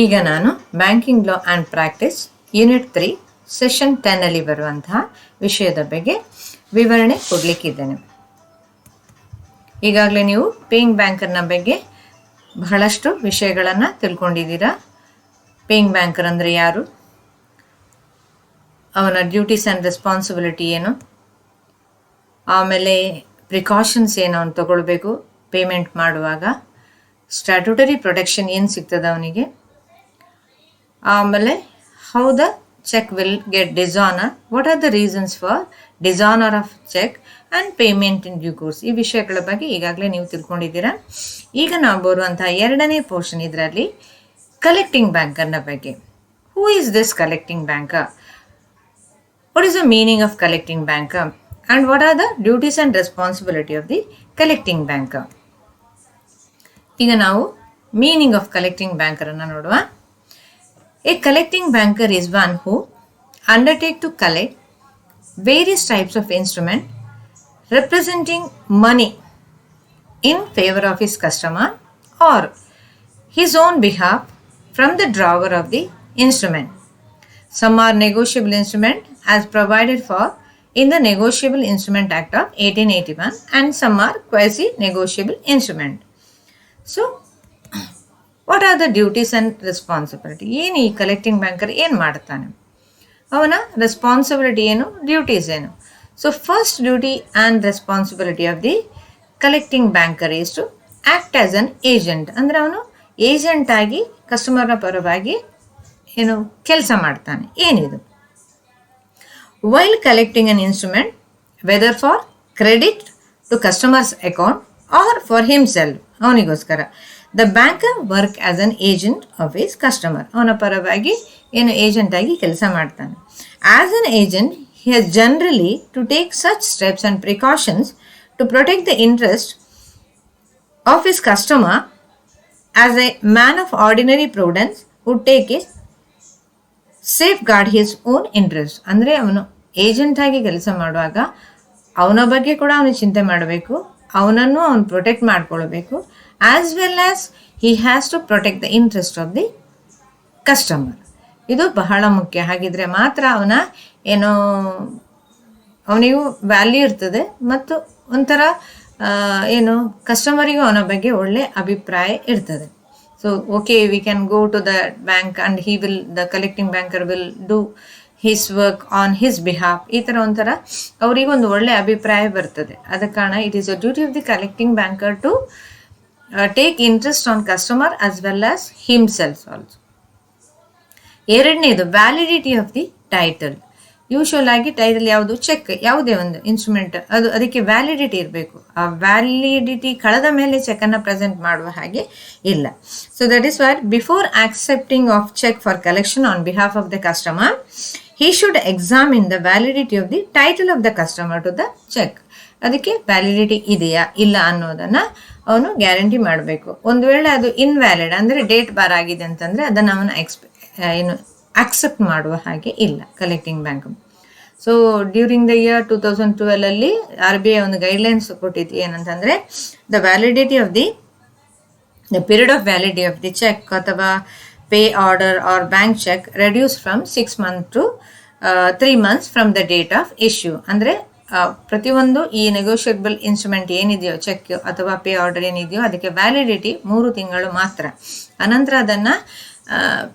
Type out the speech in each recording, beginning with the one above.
ಈಗ ನಾನು banking law and practice unit 3 session 10 ಬರುವಂತಹ ವಿಷಯದ ಬಗ್ಗೆ ವಿವರಣೆ ಕೊಡಲಿಕ್ಕಿದ್ದೇನೆ. ಈಗಾಗಲೇ ನೀವು ಪೇಯಿಂಗ್ ಬ್ಯಾಂಕರ್ನ ಬಗ್ಗೆ ಬಹಳಷ್ಟು ವಿಷಯಗಳನ್ನು ತಿಳ್ಕೊಂಡಿದ್ದೀರಾ. ಪೇಯಿಂಗ್ ಬ್ಯಾಂಕರ್ ಅಂದರೆ ಯಾರು, ಅವನ ಡ್ಯೂಟೀಸ್ ಆ್ಯಂಡ್ ರೆಸ್ಪಾನ್ಸಿಬಿಲಿಟಿ ಏನು, ಆಮೇಲೆ ಪ್ರಿಕಾಷನ್ಸ್ ಏನು ಅವನು ತಗೊಳ್ಬೇಕು ಪೇಮೆಂಟ್ ಮಾಡುವಾಗ, ಸ್ಟ್ಯಾಟ್ಯೂಟರಿ ಪ್ರೊಟೆಕ್ಷನ್ ಏನು ಸಿಗ್ತದೆ ಅವನಿಗೆ, ಆಮೇಲೆ how the cheque will get dishonour, what are the reasons for dishonour of cheque and payment in due course. ಈ ವಿಷಯಗಳ ಬಗ್ಗೆ ಈಗಾಗಲೇ ನೀವು ತಿಳ್ಕೊಂಡಿದ್ದೀರಾ. ಈಗ ನಾವು ಬರುವಂತಹ ಎರಡನೇ ಪೋರ್ಷನ್ ಇದರಲ್ಲಿ ಕಲೆಕ್ಟಿಂಗ್ ಬ್ಯಾಂಕರ್ನ ಬಗ್ಗೆ. Who is this collecting banker, what is the meaning of collecting banker and what are the duties and responsibility of the collecting banker. ಈಗ ನಾವು ಮೀನಿಂಗ್ ಆಫ್ ಕಲೆಕ್ಟಿಂಗ್ ಬ್ಯಾಂಕರನ್ನು ನೋಡುವ. A collecting banker is one who undertake to collect various types of instrument representing money in favor of his customer or his own behalf from the drawer of the instrument. Some are negotiable instrument as provided for in the Negotiable Instrument Act of 1881 and some are quasi-negotiable instrument. So, what are the duties and responsibility. ಏನು ಈ collecting banker ಏನು ಮಾಡ್ತಾನೆ, ಅವನ responsibility ಏನು, duties ಏನು. So first duty and responsibility of the collecting banker is to act as an agent. ಅಂದರೆ ಅವನು ಏಜೆಂಟಾಗಿ ಕಸ್ಟಮರ್ನ ಪರವಾಗಿ ಏನು ಕೆಲಸ ಮಾಡ್ತಾನೆ. ಏನಿದು, while collecting an instrument whether for credit to customer's account or for himself, ಅವನಿಗೋಸ್ಕರ the banker work as an agent of his customer. ಅವನ ಪರವಾಗಿ ಏನು ಏಜೆಂಟಾಗಿ ಕೆಲಸ ಮಾಡ್ತಾನೆ. As an agent he has generally to take such steps and precautions to protect the interest of his customer as a man of ordinary prudence would take is safeguard his own interest. ಅಂದರೆ ಅವನು ಏಜೆಂಟಾಗಿ ಕೆಲಸ ಮಾಡುವಾಗ ಅವನ ಬಗ್ಗೆ ಕೂಡ ಅವನು ಚಿಂತೆ ಮಾಡಬೇಕು, ಅವನನ್ನು ಅವನು ಪ್ರೊಟೆಕ್ಟ್ ಮಾಡಿಕೊಳ್ಬೇಕು, as well as he has to protect the interest of the customer. ಇದು ಬಹಳ ಮುಖ್ಯ. ಹಾಗಿದ್ರೆ ಮಾತ್ರ ಅವನ ಏನೋ ಅವನಿಗೂ ವ್ಯಾಲ್ಯೂ ಇರ್ತದೆ ಮತ್ತು ಒಂಥರ ಏನು ಕಸ್ಟಮರಿಗೂ ಅವನ ಬಗ್ಗೆ ಒಳ್ಳೆ ಅಭಿಪ್ರಾಯ ಇರ್ತದೆ. So okay, we can go to the bank and he will the collecting banker will do his work on his behalf. ಈ ಥರ ಒಂಥರ ಅವರಿಗೊಂದು ಒಳ್ಳೆ ಅಭಿಪ್ರಾಯ ಬರ್ತದೆ. ಆದ ಕಾರಣ it is a duty of the collecting banker to take interest on customer as well as himself also. ಎರಡನೇದು validity of the title. Usual ಆಗಿ ಟೈಟಲ್ ಯಾವುದು, ಚೆಕ್ ಯಾವುದೇ ಒಂದು ಇನ್ಸ್ಟ್ರೂಮೆಂಟ್, ಅದಕ್ಕೆ ವ್ಯಾಲಿಡಿಟಿ ಇರಬೇಕು. ಆ ವ್ಯಾಲಿಡಿಟಿ ಕಳೆದ ಮೇಲೆ ಚೆಕ್ಕನ್ನು ಪ್ರೆಸೆಂಟ್ ಮಾಡುವ ಹಾಗೆ ಇಲ್ಲ. So that is why before accepting of cheque for collection on behalf of the customer he should examine the validity of the title of the customer to the check. ಅದಕ್ಕೆ validity ಇದೆಯಾ ಇಲ್ಲ ಅನ್ನೋದನ್ನು ಅವನು guarantee ಮಾಡಬೇಕು. ಒಂದು ವೇಳೆ ಅದು invalid ಅಂದರೆ ಡೇಟ್ ಬಾರ್ ಆಗಿದೆ ಅಂತಂದರೆ ಅದನ್ನು ಅವನು ಏನು ಆಕ್ಸೆಪ್ಟ್ ಮಾಡುವ ಹಾಗೆ ಇಲ್ಲ collecting bank. So during the year 2012 RBI ಒಂದು ಗೈಡ್ಲೈನ್ಸ್ ಕೊಟ್ಟಿತ್ತು. ಏನಂತಂದರೆ the validity of the period of validity of the cheque ಅಥವಾ pay order or bank cheque reduce from 6 months to 3 months from the date of issue. ಅಂದರೆ ಪ್ರತಿಯೊಂದು ಈ negotiable instrument ಏನಿದೆಯೋ, cheque ಅಥವಾ pay order ಏನಿದೆಯೋ ಅದಕ್ಕೆ ವ್ಯಾಲಿಡಿಟಿ 3 ತಿಂಗಳು ಮಾತ್ರ. ಅನಂತರ ಅದನ್ನು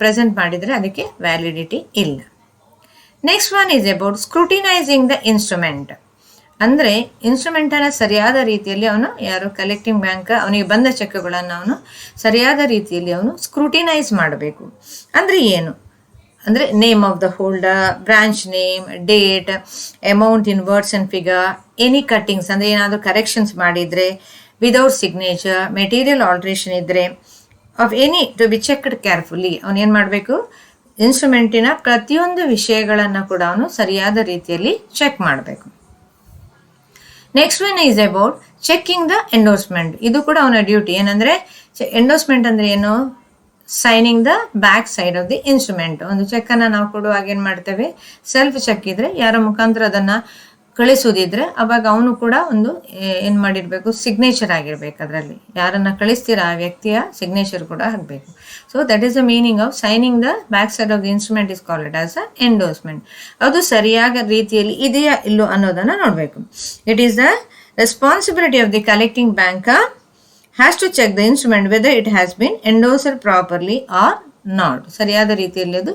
ಪ್ರೆಸೆಂಟ್ ಮಾಡಿದರೆ ಅದಕ್ಕೆ ವ್ಯಾಲಿಡಿಟಿ ಇಲ್ಲ. Next one is about scrutinising the instrument. ಅಂದರೆ ಇನ್ಸ್ಟ್ರೂಮೆಂಟನ್ನು ಸರಿಯಾದ ರೀತಿಯಲ್ಲಿ ಅವನು ಯಾರು ಕಲೆಕ್ಟಿಂಗ್ ಬ್ಯಾಂಕ್ ಅವನಿಗೆ ಬಂದ ಚೆಕ್ಗಳನ್ನು ಅವನು ಸರಿಯಾದ ರೀತಿಯಲ್ಲಿ ಅವನು ಸ್ಕ್ರೂಟಿನೈಸ್ ಮಾಡಬೇಕು. ಅಂದರೆ ಏನು ಅಂದರೆ name of the holder, branch name, date, amount in words and figure, any cuttings ಅಂದರೆ ಏನಾದರೂ ಕರೆಕ್ಷನ್ಸ್ ಮಾಡಿದರೆ, ವಿದೌಟ್ ಸಿಗ್ನೇಚರ್, ಮೆಟೀರಿಯಲ್ ಆಲ್ಟ್ರೇಷನ್ ಇದ್ದರೆ, of any two B checked ಕೇರ್ಫುಲ್ಲಿ. ಅವನು ಏನು ಮಾಡಬೇಕು, ಇನ್ಸ್ಟ್ರೂಮೆಂಟಿನ ಪ್ರತಿಯೊಂದು ವಿಷಯಗಳನ್ನು ಕೂಡ ಅವನು ಸರಿಯಾದ ರೀತಿಯಲ್ಲಿ ಚೆಕ್ ಮಾಡಬೇಕು. Next one is about checking the endorsement. ಇದು ಕೂಡ ಅವನ ಡ್ಯೂಟಿ. ಏನಂದರೆ ಎಂಡೋರ್ಸ್ಮೆಂಟ್ ಅಂದರೆ ಏನು, signing the back side of the instrument. ಒಂದು ಚೆಕ್ಕನ್ನು ನಾವು ಕೊಡುವಾಗ ಏನು ಮಾಡ್ತೇವೆ, ಸೆಲ್ಫ್ ಚೆಕ್ ಇದ್ದರೆ ಯಾರ ಮುಖಾಂತರ ಅದನ್ನು ಕಳಿಸೋದಿದ್ರೆ ಅವಾಗ ಅವನು ಕೂಡ ಒಂದು ಏನು ಮಾಡಿರಬೇಕು, ಸಿಗ್ನೇಚರ್ ಆಗಿರ್ಬೇಕು. ಅದರಲ್ಲಿ ಯಾರನ್ನ ಕಳಿಸ್ತೀರಾ ಆ ವ್ಯಕ್ತಿಯ ಸಿಗ್ನೇಚರ್ ಕೂಡ ಆಗಬೇಕು. So that is the meaning of signing the back side of the instrument is called as a endorsement. ಅದು ಸರಿಯಾದ ರೀತಿಯಲ್ಲಿ ಇದೆಯಾ ಇಲ್ಲೋ ಅನ್ನೋದನ್ನು ನೋಡಬೇಕು. It is the responsibility of the collecting bank has to check the instrument whether it has been endorsed properly or not. ಸರಿಯಾದ ರೀತಿಯಲ್ಲಿ ಅದು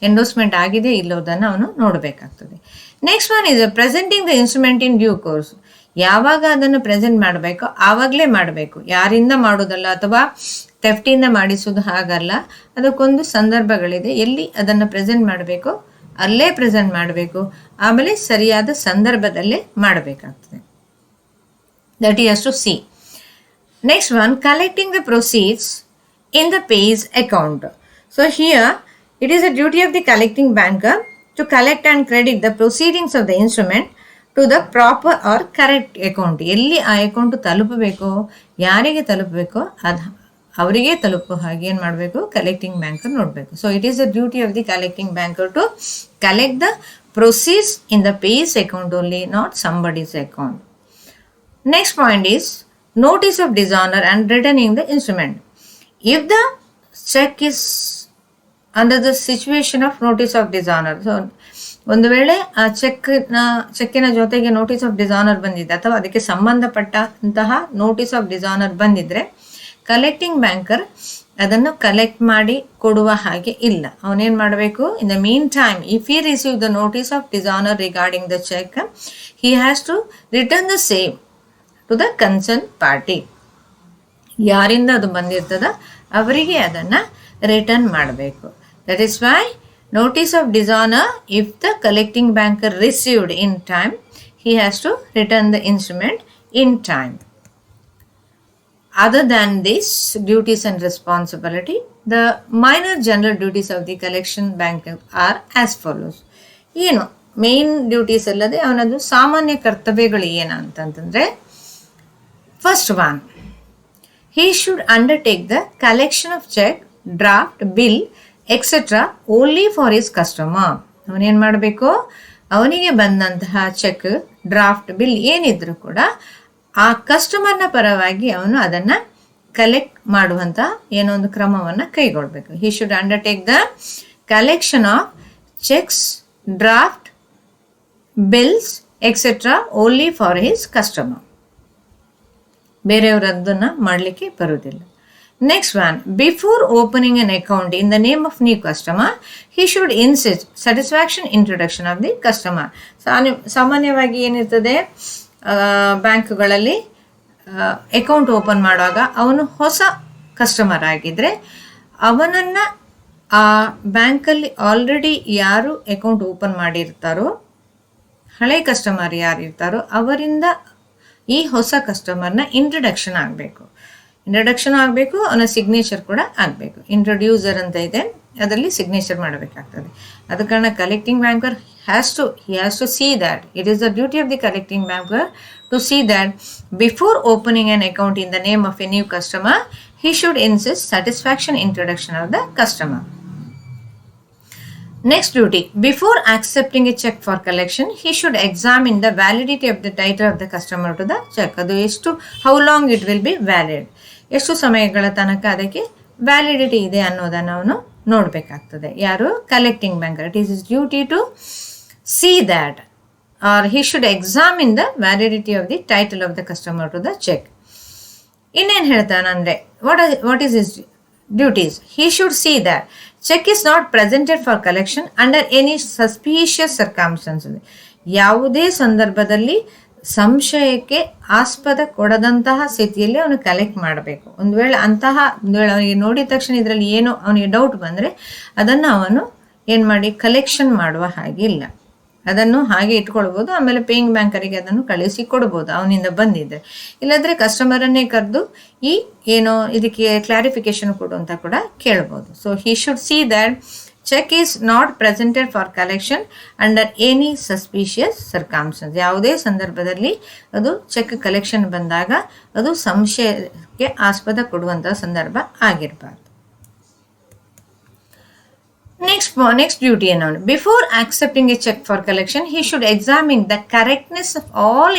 ಎಂಡೋಸ್ಮೆಂಟ್ ಆಗಿದೆ ಇಲ್ಲೋದನ್ನು ಅವನು ನೋಡಬೇಕಾಗ್ತದೆ. Next one is presenting the instrument in due course. ಯಾವಾಗ ಅದನ್ನು present ಮಾಡಬೇಕೋ ಆವಾಗಲೇ ಮಾಡಬೇಕು, ಯಾರಿಂದ ಮಾಡೋದಲ್ಲ ಅಥವಾ ಥೆಫ್ಟಿಂದ ಮಾಡಿಸೋದು ಹಾಗಲ್ಲ. ಅದಕ್ಕೊಂದು ಸಂದರ್ಭಗಳಿದೆ, ಎಲ್ಲಿ ಅದನ್ನು ಪ್ರೆಸೆಂಟ್ ಮಾಡಬೇಕು ಅಲ್ಲೇ ಪ್ರೆಸೆಂಟ್ ಮಾಡಬೇಕು, ಆಮೇಲೆ ಸರಿಯಾದ ಸಂದರ್ಭದಲ್ಲೇ ಮಾಡಬೇಕಾಗ್ತದೆ. That he has to see. Next one, collecting the proceeds in the pays account. So here it is a duty of the collecting banker to collect and credit the proceedings of the instrument to the proper or correct account. ಎಲ್ಲಿ ಆ account ತಲುಪಬೇಕು, ಯಾರಿಗೆ ತಲುಪಬೇಕು ಅದು ಅವರಿಗೆ ತಲುಪೋ ಹಾಗೆ ಏನು ಮಾಡಬೇಕು, ಕಲೆಕ್ಟಿಂಗ್ ಬ್ಯಾಂಕರ್ ನೋಡಬೇಕು. So it is the duty of the collecting banker to collect the proceeds in the payee's account only, not somebody's account. Next point is notice of dishonor and returning the instrument. If the check is under the situation of notice of dishonor, so ಒಂದು ವೇಳೆ ಆ ಚೆಕ್ಕಿನ ಜೊತೆಗೆ notice of dishonour ಬಂದಿದೆ ಅಥವಾ ಅದಕ್ಕೆ ಸಂಬಂಧಪಟ್ಟಂತಹ notice of dishonour ಬಂದಿದ್ರೆ ಕಲೆಕ್ಟಿಂಗ್ ಬ್ಯಾಂಕರ್ ಅದನ್ನು ಕಲೆಕ್ಟ್ ಮಾಡಿ ಕೊಡುವ ಹಾಗೆ ಇಲ್ಲ. ಅವನೇನು ಮಾಡಬೇಕು, in the mean time if he receive the notice of dishonour regarding the cheque, he has to return the same to the concern party. ಯಾರಿಂದ ಅದು ಬಂದಿರ್ತದ ಅವರಿಗೆ ಅದನ್ನು ರಿಟರ್ನ್ ಮಾಡಬೇಕು. That is why notice of dishonour, if the collecting banker received in time, he has to return the instrument in time. Other than this duties and responsibility, the minor general duties of the collection banker are as follows. ಏನು main duties ಅಲ್ಲದೆ ಅವನದು ಸಾಮಾನ್ಯ ಕರ್ತವ್ಯಗಳು ಏನಂತಂದರೆ, first one, he should undertake the collection of check, draft, bill, etc. only for his customer. ಅವನೇನು ಮಾಡಬೇಕು, ಅವನಿಗೆ ಬಂದಂತಹ check, draft, bill ಏನಿದ್ರು ಕೂಡ ಆ ಕಸ್ಟಮರ್ನ ಪರವಾಗಿ ಅವನು ಅದನ್ನು ಕಲೆಕ್ಟ್ ಮಾಡುವಂಥ ಏನೋ ಒಂದು ಕ್ರಮವನ್ನು ಕೈಗೊಳ್ಳಬೇಕು. he should undertake the collection of checks, draft, bills, etc. only for his customer. ಬೇರೆಯವರು ಅದನ್ನು ಮಾಡಲಿಕ್ಕೆ ಬರುವುದಿಲ್ಲ. Next one, before opening an account in the name of new customer, he should insist satisfaction introduction of the customer. ಸಾಮಾನ್ಯವಾಗಿ ಏನಿರ್ತದೆ, ಬ್ಯಾಂಕ್ಗಳಲ್ಲಿ account open ಮಾಡುವಾಗ ಅವನು ಹೊಸ ಕಸ್ಟಮರ್ ಆಗಿದ್ದರೆ ಅವನನ್ನು ಆ ಬ್ಯಾಂಕಲ್ಲಿ ಆಲ್ರೆಡಿ ಯಾರು ಅಕೌಂಟ್ ಓಪನ್ ಮಾಡಿರ್ತಾರೋ, ಹಳೆ ಕಸ್ಟಮರ್ ಯಾರು ಇರ್ತಾರೋ ಅವರಿಂದ ಈ ಹೊಸ ಕಸ್ಟಮರ್ನ ಇಂಟ್ರಡಕ್ಷನ್ ಆಗಬೇಕು. ಅವನ ಸಿಗ್ನೇಚರ್ ಕೂಡ ಆಗಬೇಕು. ಇಂಟ್ರೊಡ್ಯೂಸರ್ ಅಂತ ಇದೆ, ಅದರಲ್ಲಿ ಸಿಗ್ನೇಚರ್ ಮಾಡಬೇಕಾಗ್ತದೆ. ಅದ ಕಾರಣ collecting banker has to see that it is the duty of the collecting banker to see that before opening an account in the name of a new customer, he should insist satisfaction introduction of the customer. Next duty, before accepting a check for collection, he should examine the validity of the title of the customer to the check. ಅದು ಎಷ್ಟು, how long it will be valid, ಎಷ್ಟು ಸಮಯಗಳ ತನಕ ಅದಕ್ಕೆ validity ಇದೆ ಅನ್ನೋದನ್ನು ಅವನು ನೋಡಬೇಕಾಗ್ತದೆ. ಯಾರು, collecting banker. It is his duty to see that, or he should examine the validity of the title of the customer to the check. ಇನ್ನೇನು ಹೇಳ್ತಾನಂದರೆ, what is his duties? he should see that check is not presented for collection under any suspicious circumstances. ಯಾವುದೇ ಸಂದರ್ಭದಲ್ಲಿ ಸಂಶಯಕ್ಕೆ ಆಸ್ಪದ ಕೊಡದಂತಹ ಸ್ಥಿತಿಯಲ್ಲಿ ಅವನು collect ಮಾಡಬೇಕು. ಒಂದು ವೇಳೆ ಅವನಿಗೆ ನೋಡಿದ ತಕ್ಷಣ ಇದರಲ್ಲಿ ಏನೋ ಅವನಿಗೆ ಡೌಟ್ ಬಂದರೆ ಅದನ್ನು ಅವನು ಏನು ಮಾಡಿ ಕಲೆಕ್ಷನ್ ಮಾಡುವ ಹಾಗೆ ಇಲ್ಲ. ಅದನ್ನು ಹಾಗೆ ಇಟ್ಕೊಳ್ಬೋದು, ಆಮೇಲೆ ಪೇಯಿಂಗ್ ಬ್ಯಾಂಕರಿಗೆ ಅದನ್ನು ಕಳಿಸಿ ಕೊಡ್ಬೋದು ಅವನಿಂದ ಬಂದಿದ್ದರೆ. ಇಲ್ಲಾಂದರೆ ಕಸ್ಟಮರನ್ನೇ ಕರೆದು ಈ ಏನೋ ಇದಕ್ಕೆ ಕ್ಲಾರಿಫಿಕೇಶನ್ ಕೊಡು ಅಂತ ಕೂಡ ಕೇಳ್ಬೋದು. So he should see that check is not presented for collection under any suspicious circumstances. ಯಾವುದೇ ಸಂದರ್ಭದಲ್ಲಿ ಅದು ಚೆಕ್ ಕಲೆಕ್ಷನ್ ಬಂದಾಗ ಅದು ಸಂಶಯಕ್ಕೆ ಆಸ್ಪದ ಕೊಡುವಂಥ ಸಂದರ್ಭ ಆಗಿರಬಾರ್ದು. Next duty ಅನ್ನೋನು before accepting a cheque for collection he should examine the correctness of all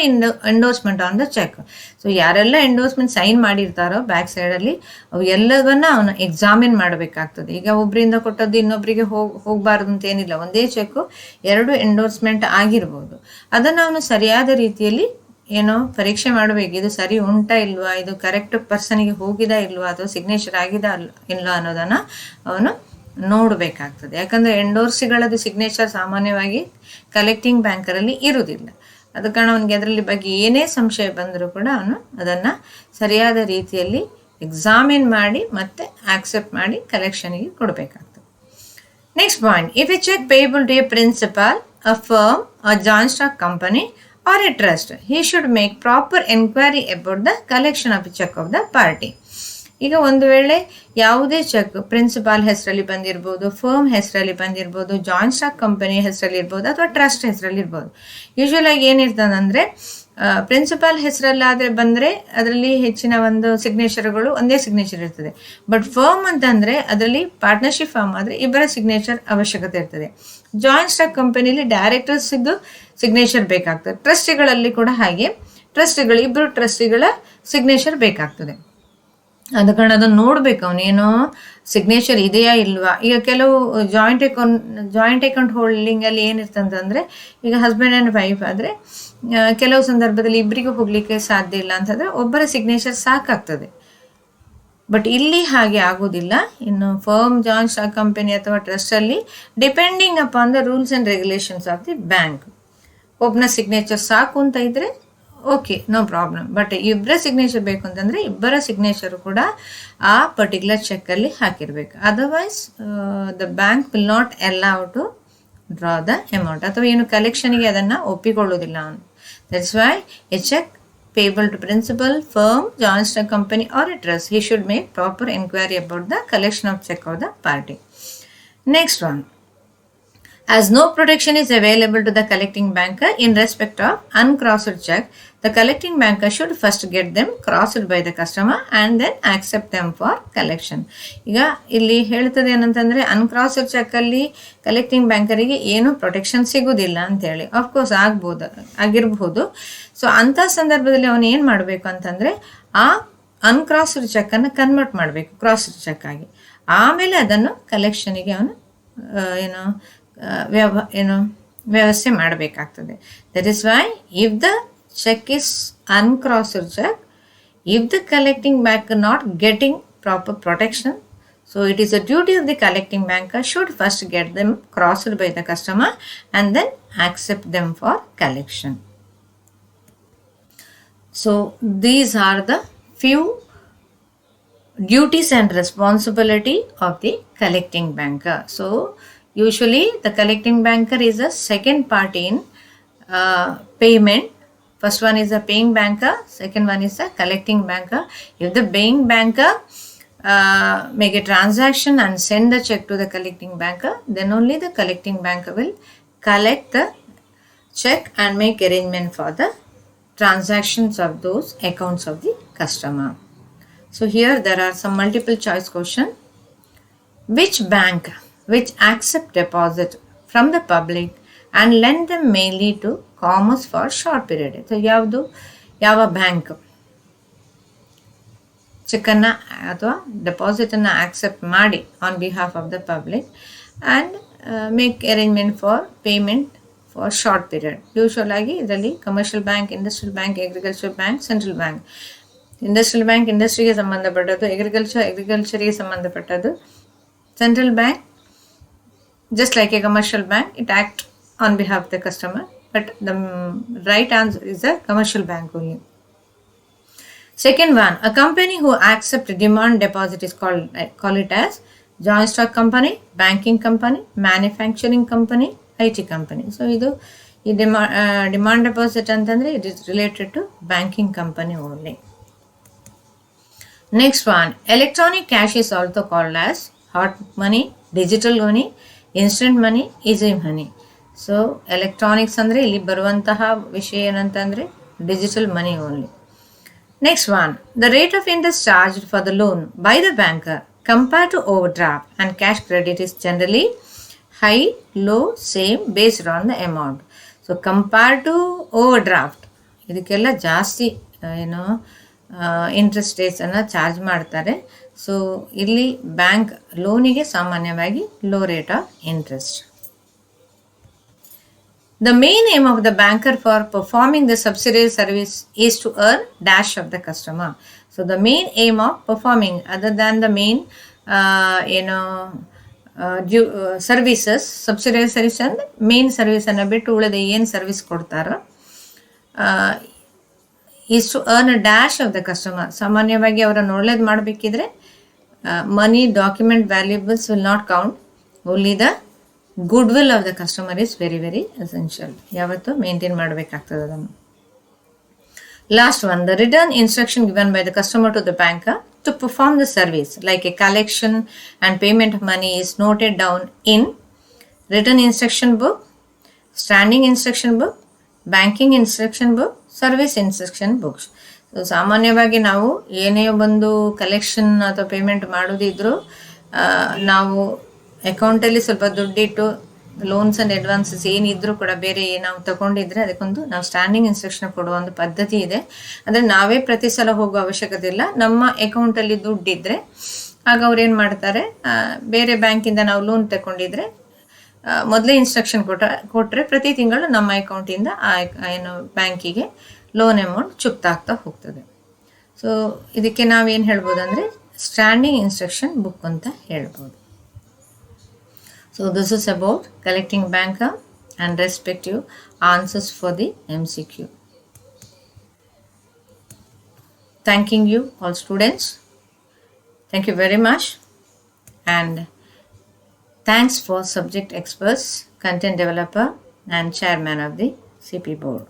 endorsement on the cheque. So ಯಾರೆಲ್ಲ ಎಂಡೋರ್ಸ್ಮೆಂಟ್ ಸೈನ್ ಮಾಡಿರ್ತಾರೋ ಬ್ಯಾಕ್ ಸೈಡಲ್ಲಿ ಅವು ಎಲ್ಲವನ್ನ ಅವನು ಎಕ್ಸಾಮಿನ್ ಮಾಡಬೇಕಾಗ್ತದೆ. ಈಗ ಒಬ್ಬರಿಂದ ಕೊಟ್ಟದ್ದು ಇನ್ನೊಬ್ಬರಿಗೆ ಹೋಗಬಾರ್ದು ಅಂತ ಏನಿಲ್ಲ. ಒಂದೇ ಚೆಕ್ಕು 2 ಎಂಡೋರ್ಸ್ಮೆಂಟ್ ಆಗಿರ್ಬೋದು. ಅದನ್ನು ಅವನು ಸರಿಯಾದ ರೀತಿಯಲ್ಲಿ ಏನೋ ಪರೀಕ್ಷೆ ಮಾಡಬೇಕು. ಇದು ಸರಿ ಉಂಟಾ ಇಲ್ವಾ, ಇದು ಕರೆಕ್ಟ್ ಪರ್ಸನ್ಗೆ ಹೋಗಿದಾ ಇಲ್ವಾ, ಅಥವಾ ಸಿಗ್ನೇಚರ್ ಆಗಿದಾ ಇಲ್ವಾ ಅನ್ನೋದನ್ನು ಅವನು ನೋಡಬೇಕಾಗ್ತದೆ. ಯಾಕಂದರೆ ಎಂಡೋರ್ಸಿಗಳದ್ದು ಸಿಗ್ನೇಚರ್ ಸಾಮಾನ್ಯವಾಗಿ ಕಲೆಕ್ಟಿಂಗ್ ಬ್ಯಾಂಕರಲ್ಲಿ ಇರುವುದಿಲ್ಲ. ಅದ ಕಾರಣ ಅವನಿಗೆ ಅದರಲ್ಲಿ ಬಗ್ಗೆ ಏನೇ ಸಂಶಯ ಬಂದರೂ ಕೂಡ ಅವನು ಅದನ್ನು ಸರಿಯಾದ ರೀತಿಯಲ್ಲಿ ಎಕ್ಸಾಮಿನ್ ಮಾಡಿ ಮತ್ತೆ ಆಕ್ಸೆಪ್ಟ್ ಮಾಡಿ ಕಲೆಕ್ಷನ್ಗೆ ಕೊಡಬೇಕಾಗ್ತದೆ. Next point, if a cheque payable to a principal, a firm, a joint stock company or a trust, he should make proper enquiry about the collection of the check of the party. ಈಗ ಒಂದು ವೇಳೆ ಯಾವುದೇ check principal ಹೆಸರಲ್ಲಿ ಬಂದಿರ್ಬೋದು, firm ಹೆಸರಲ್ಲಿ ಬಂದಿರ್ಬೋದು, joint stock company ಹೆಸರಲ್ಲಿ ಇರ್ಬೋದು, ಅಥವಾ ಟ್ರಸ್ಟ್ ಹೆಸರಲ್ಲಿ ಇರ್ಬೋದು. ಯೂಶ್ವಲಾಗಿ ಏನಿರ್ತದಂದರೆ ಪ್ರಿನ್ಸಿಪಾಲ್ ಹೆಸರಲ್ಲಾದರೆ ಬಂದರೆ ಅದರಲ್ಲಿ ಹೆಚ್ಚಿನ ಒಂದು ಸಿಗ್ನೇಚರ್ಗಳು ಒಂದೇ ಸಿಗ್ನೇಚರ್ ಇರ್ತದೆ. ಬಟ್ ಫರ್ಮ್ ಅಂತಂದರೆ ಅದರಲ್ಲಿ ಪಾರ್ಟ್ನರ್ಶಿಪ್ ಫರ್ಮ್ ಆದರೆ ಇಬ್ಬರ ಸಿಗ್ನೇಚರ್ ಅವಶ್ಯಕತೆ ಇರ್ತದೆ. ಜಾಯಿಂಟ್ ಸ್ಟಾಕ್ ಕಂಪನಿಲಿ ಡೈರೆಕ್ಟರ್ಸಿದ್ದು ಸಿಗ್ನೇಚರ್ ಬೇಕಾಗ್ತದೆ. ಟ್ರಸ್ಟಿಗಳಲ್ಲಿ ಕೂಡ ಹಾಗೆ ಇಬ್ಬರು ಟ್ರಸ್ಟಿಗಳ ಸಿಗ್ನೇಚರ್ ಬೇಕಾಗ್ತದೆ. ಅದ ಕಾರಣ ಅದನ್ನು ನೋಡ್ಬೇಕು, ಅವನೇನೋ ಸಿಗ್ನೇಚರ್ ಇದೆಯಾ ಇಲ್ವಾ. ಈಗ ಕೆಲವು ಜಾಯಿಂಟ್ ಅಕೌಂಟ್ ಹೋಲ್ಡಿಂಗಲ್ಲಿ ಏನಿರ್ತಂತಂದರೆ, ಈಗ ಹಸ್ಬೆಂಡ್ ಆ್ಯಂಡ್ ವೈಫ್ ಆದರೆ ಕೆಲವು ಸಂದರ್ಭದಲ್ಲಿ ಇಬ್ಬರಿಗೂ ಹೋಗಲಿಕ್ಕೆ ಸಾಧ್ಯ ಇಲ್ಲ ಅಂತಂದರೆ ಒಬ್ಬರ ಸಿಗ್ನೇಚರ್ ಸಾಕಾಗ್ತದೆ. ಬಟ್ ಇಲ್ಲಿ ಹಾಗೆ ಆಗೋದಿಲ್ಲ. ಇನ್ನು ಫರ್ಮ್, ಜಾಯಿಂಟ್ ಸ್ಟಾಕ್ ಕಂಪನಿ ಅಥವಾ ಟ್ರಸ್ಟಲ್ಲಿ depending upon the rules and regulations of the bank ಒಬ್ಬನ ಸಿಗ್ನೇಚರ್ ಸಾಕು ಅಂತ ಇದ್ದರೆ ಓಕೆ, ನೋ ಪ್ರಾಬ್ಲಮ್. ಬಟ್ ಇಬ್ಬರ ಸಿಗ್ನೇಚರ್ ಬೇಕು ಅಂತಂದರೆ ಇಬ್ಬರ ಸಿಗ್ನೇಚರು ಕೂಡ ಆ ಪರ್ಟಿಕ್ಯುಲರ್ ಚೆಕ್ಕಲ್ಲಿ ಹಾಕಿರ್ಬೇಕು. Otherwise the bank will not allow to draw the amount, ಅಥವಾ ಏನು ಕಲೆಕ್ಷನ್ಗೆ ಅದನ್ನು ಒಪ್ಪಿಕೊಳ್ಳೋದಿಲ್ಲ. That's why a cheque payable to principal, firm, joint stock company or a trust, he should make proper inquiry about the collection of check of the party. Next one, as no protection is available to the collecting banker in respect of uncrossed check, the collecting banker should first get them crossed by the customer and then accept them for collection. ಈಗ ಇಲ್ಲಿ ಹೇಳ್ತದೆ ಏನಂತಂದರೆ ಅನ್ಕ್ರಾಸ್ಡ್ ಚೆಕ್ಕಲ್ಲಿ collecting ಬ್ಯಾಂಕರಿಗೆ ಏನು protection ಸಿಗೋದಿಲ್ಲ ಅಂತೇಳಿ. Of course ಆಗಿರ್ಬೋದು. So ಅಂಥ ಸಂದರ್ಭದಲ್ಲಿ ಅವನು ಏನು ಮಾಡಬೇಕು ಅಂತಂದರೆ ಆ ಅನ್ಕ್ರಾಸ್ಡ್ ಚೆಕ್ಕನ್ನು ಕನ್ವರ್ಟ್ ಮಾಡಬೇಕು ಕ್ರಾಸ್ಡ್ ಚೆಕ್ ಆಗಿ. ಆಮೇಲೆ ಅದನ್ನು ಕಲೆಕ್ಷನಿಗೆ ಅವನು ವ್ಯವಸ್ಥೆ ಮಾಡಬೇಕಾಗ್ತದೆ. That is why if the check is uncrossed check, if the collecting banker not getting proper protection, so it is a duty of the collecting banker should first get them crossed by the customer and then accept them for collection. So these are the few duties and responsibility of the collecting banker. So usually the collecting banker is a second party in payment. First one is the paying banker, second one is the collecting banker. If the paying banker make a transaction and send the check to the collecting banker, then only the collecting banker will collect the check and make arrangement for the transactions of those accounts of the customer. So here there are some multiple choice question. Which bank which accept deposit from the public and lend them mainly to commerce for short period? So ಯಾವ bank ಚೆಕ್ಕನ್ನು ಅಥವಾ ಡೆಪಾಸಿಟನ್ನು accept ಮಾಡಿ on behalf of the public and make arrangement for payment for short period. Usual ಆಗಿ ಇದರಲ್ಲಿ commercial bank, industrial bank, agriculture bank, central bank. Industrial bank ಇಂಡಸ್ಟ್ರಿಗೆ ಸಂಬಂಧಪಟ್ಟದ್ದು, ಅಗ್ರಿಕಲ್ಚರಿಗೆ ಸಂಬಂಧಪಟ್ಟದ್ದು. Central bank just like a commercial bank, it acts on behalf of the customer, but the right answer is a commercial bank only. Second one, a company who accepts demand deposit is call it as joint stock company, banking company, manufacturing company, IT company. So idu demand deposit antandre it is related to banking company only. Next one, electronic cash is also called as hot money, digital money, instant money, easy money. So electronics ಅಂದರೆ ಇಲ್ಲಿ ಬರುವಂತಹ ವಿಷಯ ಏನಂತಂದರೆ digital money only. Next one, the rate of interest charged for the loan by the banker compare to overdraft and cash credit is generally high, low, same based on the amount. So compare to overdraft ಇದಕ್ಕೆಲ್ಲ ಜಾಸ್ತಿ ಏನು interest ರೇಟ್ಸನ್ನು charge ಮಾಡ್ತಾರೆ. So ಇಲ್ಲಿ bank ಲೋನಿಗೆ ಸಾಮಾನ್ಯವಾಗಿ low rate of interest. The main aim of the banker for performing the subsidiary service is to earn dash of the customer. So the main aim of performing, other than the main services, subsidiary service ಅಂದರೆ main ಸರ್ವಿಸನ್ನು ಬಿಟ್ಟು ಉಳಿದ ಏನು service ಕೊಡ್ತಾರೋ is to earn a dash of the customer. ಸಾಮಾನ್ಯವಾಗಿ ಅವರನ್ನು ಒಳ್ಳೇದು ಮಾಡಬೇಕಿದ್ರೆ money, document, valuables will not count, only the goodwill of the customer is very very essential. ಯಾವತ್ತೂ ಮೇಂಟೈನ್ ಮಾಡಬೇಕಾಗ್ತದೆ ಅದನ್ನು. Last one, the written instruction given by the customer to the banker to perform the service like a collection and payment of money is noted down in written instruction book, standing instruction book, banking instruction book, service instruction books. So ಸಾಮಾನ್ಯವಾಗಿ ನಾವು ಏನೇ ಒಂದು collection ಅಥವಾ payment ಮಾಡೋದಿದ್ರು ನಾವು ಅಕೌಂಟಲ್ಲಿ ಸ್ವಲ್ಪ ದುಡ್ಡಿಟ್ಟು loans and advances ಏನಿದ್ರು ಕೂಡ ಬೇರೆ ನಾವು ತಗೊಂಡಿದ್ರೆ ಅದಕ್ಕೊಂದು ನಾವು ಸ್ಟ್ಯಾಂಡಿಂಗ್ ಇನ್ಸ್ಟ್ರಕ್ಷನ್ ಕೊಡುವ ಒಂದು ಪದ್ಧತಿ ಇದೆ. ಅಂದರೆ ನಾವೇ ಪ್ರತಿ ಸಲ ಹೋಗೋ ಅವಶ್ಯಕತೆ ಇಲ್ಲ. ನಮ್ಮ ಅಕೌಂಟಲ್ಲಿ ದುಡ್ಡಿದ್ರೆ ಆಗ ಅವ್ರು ಏನು ಮಾಡ್ತಾರೆ, ಬೇರೆ ಬ್ಯಾಂಕಿಂದ ನಾವು ಲೋನ್ ತಗೊಂಡಿದ್ರೆ ಮೊದಲೇ ಇನ್ಸ್ಟ್ರಕ್ಷನ್ ಕೊಟ್ಟರೆ ಪ್ರತಿ ತಿಂಗಳು ನಮ್ಮ ಅಕೌಂಟಿಂದ ಏನು ಬ್ಯಾಂಕಿಗೆ ಲೋನ್ ಅಮೌಂಟ್ ಚುಕ್ತಾಗ್ತಾ ಹೋಗ್ತದೆ. ಸೊ ಇದಕ್ಕೆ ನಾವೇನು ಹೇಳ್ಬೋದು ಅಂದರೆ ಸ್ಟ್ಯಾಂಡಿಂಗ್ ಇನ್ಸ್ಟ್ರಕ್ಷನ್ ಬುಕ್ ಅಂತ ಹೇಳ್ಬೋದು. So this is about collecting banker and respective answers for the MCQ. Thanking you all students. Thank you very much. And thanks for subject experts, content developer and chairman of the CP board.